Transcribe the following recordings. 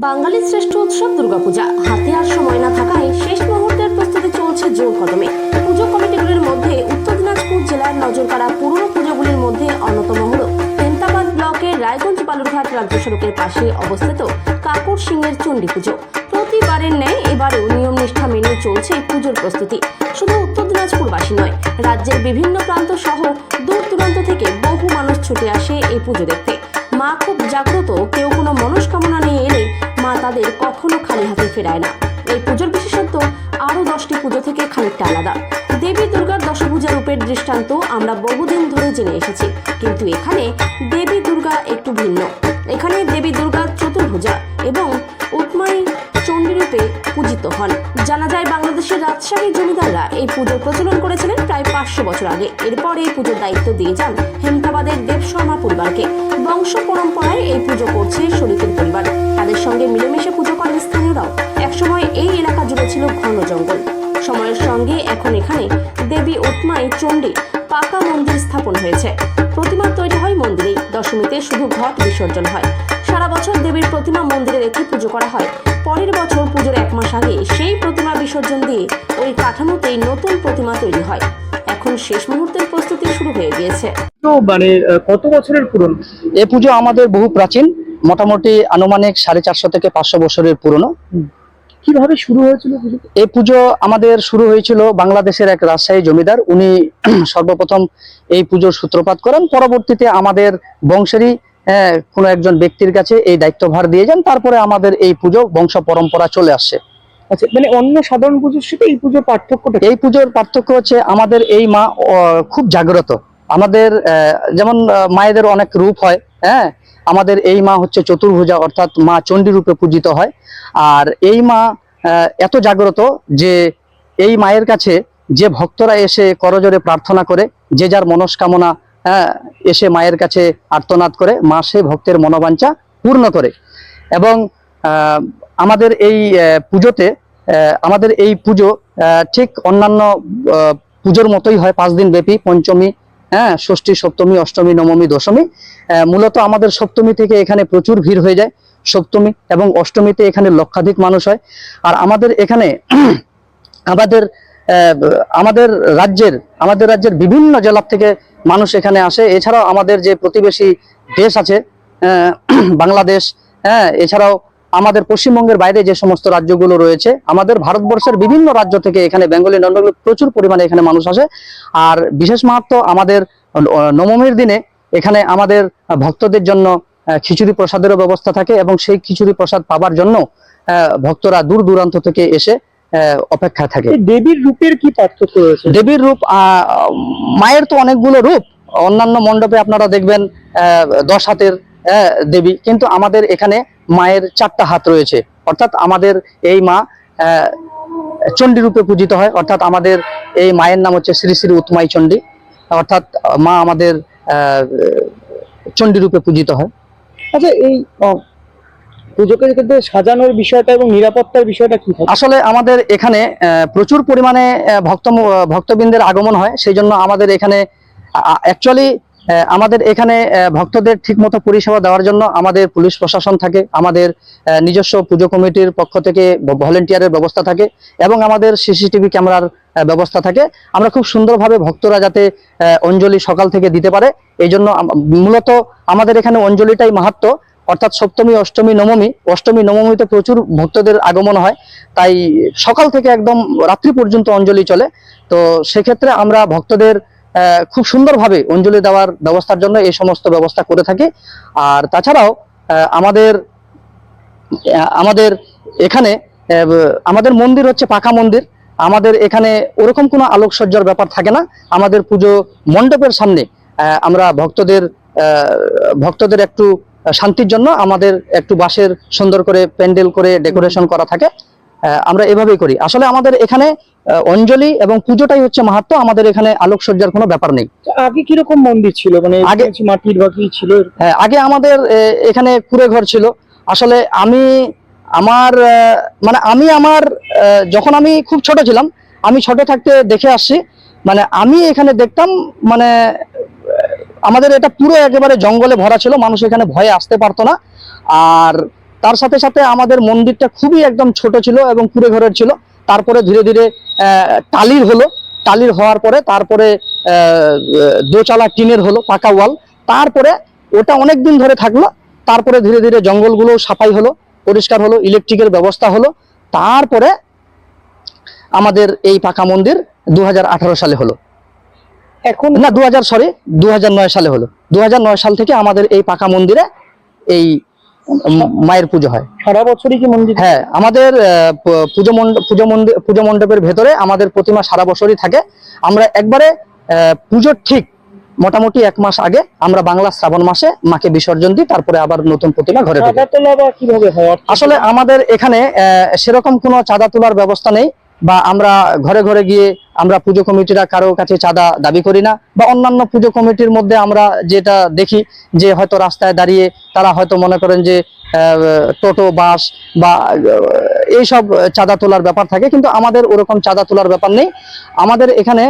বাঙালির শ্রেষ্ঠ উৎসব দুর্গাপূজা হাতে আর সময় না থাকায় শেষ মুহূর্তের প্রস্তুতি চলছে জোর কদমে। পুজো কমিটিগুলির মধ্যে উত্তর দিনাজপুর জেলার নজরকাড়া পুরনো পুজোগুলির মধ্যে অন্যতম হল হেমতাবাদ ব্লকের রায়গঞ্জ বালুরঘাট রাজ্য সড়কের পাশে অবস্থিত কাকর সিংহের চণ্ডী পুজো। প্রতিবারের ন্যায় এবারেও নিয়ম নিষ্ঠা মেনে চলছে পুজোর প্রস্তুতি। শুধু উত্তর দিনাজপুরবাসী নয়, রাজ্যের বিভিন্ন প্রান্ত সহ দূর দূরান্ত থেকে বহু মানুষ ছুটে আসে এই পুজো দেখতে। মা খুব জাগ্রত, কেউ কোনো মনস্কামনা নিয়ে এলে মা তাদের কখনো খালি হাতে ফেরায় না। এই পুজোর বিশেষত্ব আরও 10টি পুজো থেকে খানিকটা আলাদা। দেবী দুর্গার দশভুজা রূপের দৃষ্টান্ত আমরা বহুদিন ধরে জেনে এসেছি, কিন্তু এখানে দেবী দুর্গা একটু ভিন্ন। এখানে দেবী দুর্গা চতুর্ভুজা এবং উৎমাই চণ্ডী রূপে পূজিত হন। জানা যায় বাংলাদেশের রাজশাহী জমিদাররা এই পুজোর প্রচলন করেছিলেন প্রায় 500 বছর আগে। এরপর এই পুজোর দায়িত্ব দিয়ে যান হেমতাবাদের দেব শর্মা পরিবারকে। বংশ পরম্পরায় এই পুজো করছে শরিকের পরিবার, তাদের সঙ্গে মিলেমিশে পুজো করেন স্থানীয়রাও। একসময় এই এলাকা জুড়ে ছিল ঘন জঙ্গল। সময়ের সঙ্গে এখন এখানে দেবী উৎমাই চণ্ডী পাকা মন্দির স্থাপন হয়েছে। প্রতিমা তৈরি হয় মন্দিরেই, দশমীতে শুধু ঘট বিসর্জন হয়। সারা বছর দেবীর প্রতিমা মন্দিরে রেখে পুজো করা হয়। পরের বছর পুজোর 1 মাস আগে সেই প্রতিমা বিসর্জন দিয়ে ওই কাঠামোতেই নতুন প্রতিমা তৈরি হয়। এখন শেষ মুহূর্তের প্রস্তুতি শুরু হয়ে গিয়েছে। তো কত বছরের পুরনো এই পুজো? আমাদের বহু প্রাচীন, মোটামুটি আনুমানিক 450 থেকে 500 বছরের পুরনো। কিভাবে শুরু হয়েছিল পুজো? এই পুজো আমাদের শুরু হয়েছিল বাংলাদেশের এক রাজশাহী জমিদার, উনি সর্বপ্রথম এই পুজোর সূত্রপাত করেন। পরবর্তীতে আমাদের বংশেরই কোনো একজন ব্যক্তির কাছে এই দায়িত্বভার দিয়ে যান। তারপরে আমাদের এই পুজো বংশ পরম্পরা চলে আসছে। আচ্ছা, অন্য সাধারণ পুজোর সাথে এই পুজোর পার্থক্যটা? এই পুজোর পার্থক্য হচ্ছে আমাদের এই মা খুব জাগ্রত। আমাদের যেমন মায়েদের অনেক রূপ হয়, হ্যাঁ, আমাদের এই মা হচ্ছে চতুর্ভুজা, অর্থাৎ মা চণ্ডী রূপে পূজিত হয়। আর এই মা এত জাগ্রত যে এই মায়ের কাছে যে ভক্তরা এসে করজোড়ে প্রার্থনা করে, যে যার মনস্কামনা এসে মায়ের কাছে আর্তনাদ করে, মা সেই ভক্তের মনোবাঞ্ছা পূর্ণ করে। এবং আমাদের এই পুজোতে আমাদের এই পুজো ঠিক অন্যান্য পুজোর মতোই হয়, 5 দিন ব্যাপী। পঞ্চমী, ষষ্ঠী, সপ্তমী, অষ্টমী, নবমী, দশমী। মূলত আমাদের সপ্তমী থেকে এখানে প্রচুর ভিড় হয়ে যায়। সপ্তমী এবং অষ্টমীতে এখানে লক্ষাধিক মানুষ হয়। আর আমাদের এখানে আমাদের রাজ্যের বিভিন্ন জেলা থেকে মানুষ এখানে আসে। এছাড়াও আমাদের যে প্রতিবেশী দেশ আছে বাংলাদেশ, এছাড়াও আমাদের পশ্চিমবঙ্গের বাইরে যে সমস্ত রাজ্যগুলো রয়েছে, আমাদের ভারতবর্ষের বিভিন্ন রাজ্য থেকে এখানে বেঙ্গলি, নন বেঙ্গলি প্রচুর পরিমাণে এখানে মানুষ আসে। আর বিশেষ মাহাত্ম্য আমাদের নবমীর দিনে এখানে আমাদের ভক্তদের জন্য খিচুড়ি প্রসাদেরও ব্যবস্থা থাকে, এবং সেই খিচুড়ি প্রসাদ পাবার জন্য ভক্তরা দূর দূরান্ত থেকে এসে অপেক্ষা থাকে। দেবীর রূপের কি পার্থক্য রয়েছে? দেবীর রূপ, মায়ের তো অনেকগুলো রূপ। অন্যান্য মণ্ডপে আপনারা দেখবেন 10 হাতের দেবী, কিন্তু আমাদের এখানে মায়ের 4টা হাত রয়েছে। অর্থাৎ আমাদের এই মা চণ্ডী রূপে পূজিত হয়। অর্থাৎ আমাদের এই মায়ের নাম হচ্ছে শ্রী শ্রী উৎমাই চণ্ডী, অর্থাৎ মা আমাদের চণ্ডী রূপে পূজিত হয়। আচ্ছা, এই পুজোকে ক্ষেত্রে সাজানোর বিষয়টা এবং নিরাপত্তার বিষয়টা কি? আসলে আমাদের এখানে প্রচুর পরিমাণে ভক্তবৃন্দের আগমন হয়। সেই জন্য আমাদের এখানে অ্যাকচুয়ালি আমাদের এখানে ভক্তদের ঠিকমতো পরিষেবা দেওয়ার জন্য আমাদের পুলিশ প্রশাসন থাকে, আমাদের নিজস্ব পুজো কমিটির পক্ষ থেকে ভলেন্টিয়ারের ব্যবস্থা থাকে, এবং আমাদের সিসিটিভি ক্যামেরার ব্যবস্থা থাকে। আমরা খুব সুন্দরভাবে ভক্তরা যাতে অঞ্জলি সকাল থেকে দিতে পারে, এই জন্য মূলত আমাদের এখানে অঞ্জলিটাই মাহাত্ম্য। অর্থাৎ সপ্তমী, অষ্টমী, নবমীতে প্রচুর ভক্তদের আগমন হয়, তাই সকাল থেকে একদম রাত্রি পর্যন্ত অঞ্জলি চলে। তো সেক্ষেত্রে আমরা ভক্তদের খুব সুন্দরভাবে অঞ্জলি দেওয়ার ব্যবস্থার জন্য এই সমস্ত ব্যবস্থা করে থাকি। আর তাছাড়াও আমাদের এখানে আমাদের মন্দির হচ্ছে পাকা মন্দির। আমাদের এখানে ওরকম কোনো আলোকসজ্জার ব্যাপার থাকে না। আমাদের পুজো মণ্ডপের সামনে আমরা ভক্তদের একটু শান্তির জন্য আমাদের একটু বাঁশের সুন্দর করে প্যান্ডেল করে ডেকোরেশন করা থাকে। আমরা এভাবেই করি। আসলে আমাদের এখানে অঞ্জলি এবং পুজোটাই হচ্ছে মাহাত্ম্য। আমাদের এখানে আলোকসজ্জার কোনো ব্যাপার নেই। আগে কিরকম মন্দির ছিল? আগে মাটির বা কি ছিল? আগে আমাদের এখানে কুঁড়ে ঘর ছিল। আসলে যখন আমি খুব ছোট ছিলাম, আমি ছোট থাকতে দেখে আসছি, আমি এখানে দেখতাম, আমাদের এটা পুরো একেবারে জঙ্গলে ভরা ছিল, মানুষ এখানে ভয়ে আসতে পারতো না। আর তার সাথে সাথে আমাদের মন্দিরটা খুবই একদম ছোট ছিল এবং কুড়ে ঘরের ছিল। তারপরে ধীরে ধীরে টালির হলো, টালির হওয়ার পরে তারপরে দোচালা টিনের হলো, পাকা ওয়াল। তারপরে ওটা অনেক দিন ধরে থাকলো। তারপরে ধীরে ধীরে জঙ্গলগুলো সাফাই হলো, পরিষ্কার হলো, ইলেকট্রিকের ব্যবস্থা হলো। তারপরে আমাদের এই পাকা মন্দির 2018 সালে হলো, এখন না 2009 সালে হলো। 2009 সাল থেকে আমাদের এই পাকা মন্দিরে এই মায়ের পুজো হয়। সারা বছরই কি মন্দির? হ্যাঁ, আমাদের পুজো মণ্ডপের ভেতরে আমাদের প্রতিমা সারা বছরই থাকে। আমরা একবারে পুজোর ঠিক মোটামুটি 1 মাস আগে আমরা বাংলা শ্রাবণ মাসে মাকে বিসর্জন দিই, তারপরে আবার নতুন প্রতিমা ঘরে ঢোকে। চাঁদা তোলা বা কিভাবে হয়? আসলে আমাদের এখানে সেরকম কোনো চাঁদা তোলার ব্যবস্থা নেই, বা আমরা ঘরে ঘরে গিয়ে আমরা পুজো কমিটিরা কারো কাছে চাঁদা দাবি করি না। বা অন্যান্য পুজো কমিটির মধ্যে আমরা যেটা দেখি যে হয়তো রাস্তায় দাঁড়িয়ে তারা হয়তো মনে করেন যে টোটো, বাস বা এইসব চাঁদা তোলার ব্যাপার থাকে, কিন্তু আমাদের ওরকম চাঁদা তোলার ব্যাপার নেই। আমাদের এখানে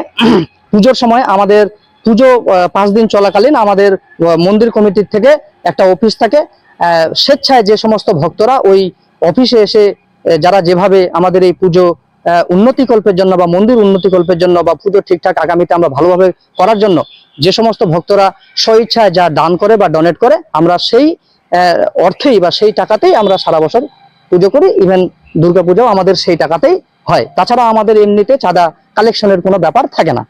পুজোর সময় আমাদের পুজো 5 দিন চলাকালীন আমাদের মন্দির কমিটির থেকে একটা অফিস থাকে। স্বেচ্ছায় যে সমস্ত ভক্তরা ওই অফিসে এসে যারা যেভাবে আমাদের এই পুজো উন্নতিকল্পের জন্য বা মন্দির উন্নতিকল্পের জন্য বা পুজো ঠিকঠাক আগামীতে আমরা ভালোভাবে করার জন্য যে সমস্ত ভক্তরা স্বইচ্ছায় যা দান করে বা ডোনেট করে, আমরা সেই অর্থেই বা সেই টাকাতেই আমরা সারা বছর পুজো করি। ইভেন দুর্গাপূজাও আমাদের সেই টাকাতেই হয়। তাছাড়া আমাদের এমনিতে চাঁদা কালেকশনের কোনো ব্যাপার থাকে না।